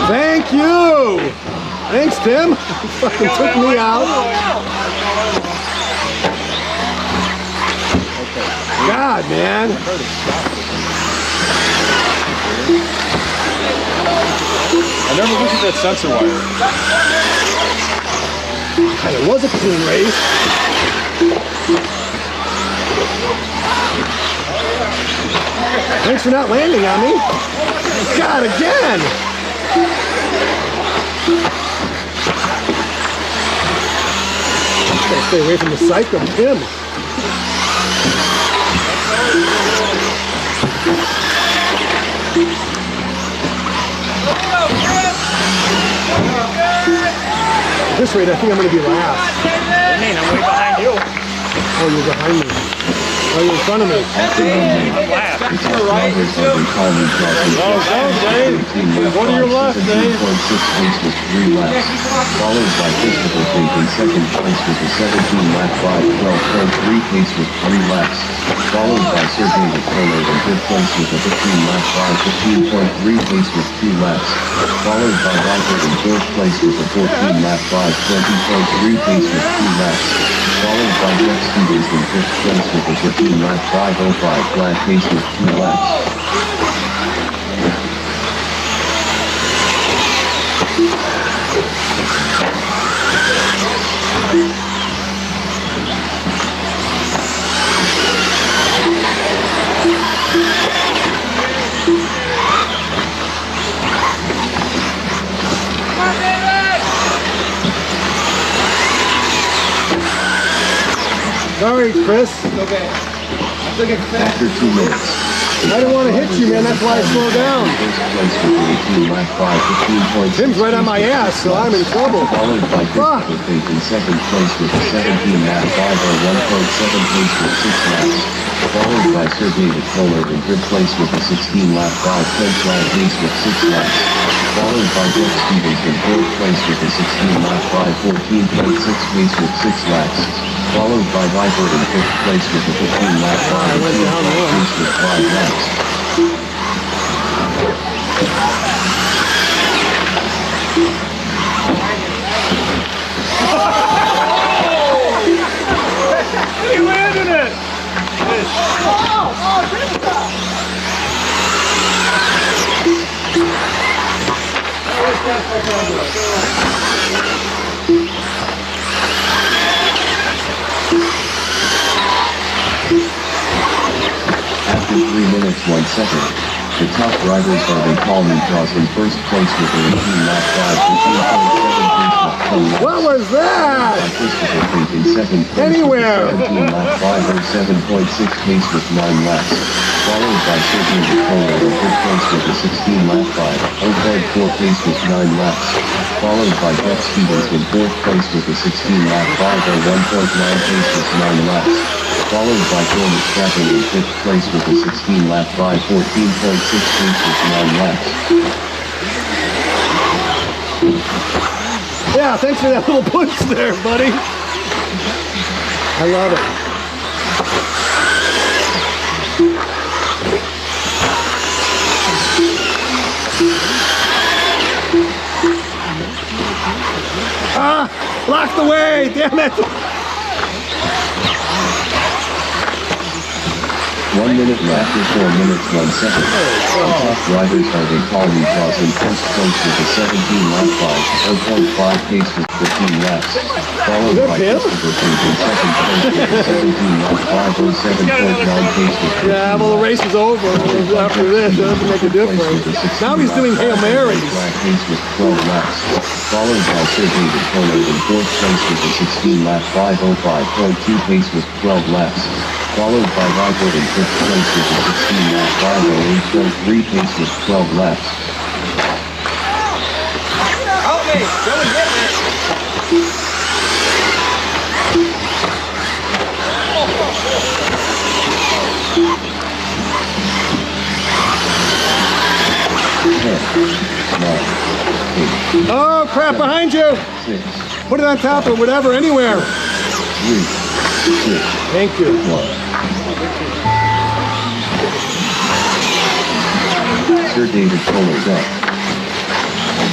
Thank you! Thanks, Tim. You fucking took me out. God, man. I never looked at that sensor wire. God, it was a clean race. Thanks for not landing on me. God, again. Gotta stay away from the psycho Tim. At this rate, I think I'm going to be last. I mean, I'm way behind you. Oh, you're behind me. Oh, you're in front of me. I'm last. Right, go, Dave. Go to your left, Dave. Followed by Christopher Fink in second place with a 17-lap 5:12.3 pace with 3 laps. Followed by Sergey Nikolov in fifth place with a 15-lap 5:15.3 pace with 2 laps. Followed by Viper in fourth place with a 14-lap 5:20.3 pace with 2 laps. Followed by Jeff Stevens in fifth place with a 15-lap 5:05 flat pace with 2 laps. Sorry, Chris. Okay. After 2 minutes. I didn't want to hit you, man. That's why I slowed down. First place with an 18-lap 5:15.6. Tim's right on my ass, so I'm in trouble. Followed by Christopher Fink in second place with a 17-lap 5:01.7 pace with 6 laps. Followed by Sergey Nikolov in fifth place with a 16-lap 5:10 flat pace with 6 laps. Followed by Jeff Stevens in fourth place with a 16-lap 5:14.6 pace with 6 laps. Followed by Viper in fifth place with a 15-lap 5:15 pace with 5 laps. He landed it! After 3 minutes 1 second, the top drivers are they call me Jaws in first place with a 18-lap 5:15.7 pace with 10 laps. What was that? Christopher Fink in second place Anywhere. with a 17-lap 5:07.6 pace with 9 laps. Followed by Sergey Nikolov in fifth place with a 16-lap 5:0.4 pace with 9 laps. Followed by Jeff Stevens in fourth place with a 16-lap 5:01.9 pace with 9 laps. Followed by Phil Verstappen in fifth place with a 16-lap 5:14.6 pace with 9 laps. Yeah, thanks for that little push there, buddy. I love it. Ah, blocked the way, damn it. 1 minute left or 4 minutes 1 second. The top drivers are they call me Jaws in first place with a 17-lap 5:0.5 pace with 15 laps. Followed by Christopher Fink in second place with a 17-lap 5:07.9 pace with 15 Yeah, well, the race is over after this. It doesn't make a difference. Now he's doing Hail Marys. Flat pace with 12 laps. Followed by Sergey Nikolov in fourth place with a 16-lap 5:05.2 pace with 12 laps. Followed by Viper in fifth place with a 16-lap 5:08.3 pace with 12 laps. Help me! Someone get me! Oh, crap, behind you. 6, Put it on top or whatever, anywhere. 3, 2, Thank you. 1. Sir David Kohler's up.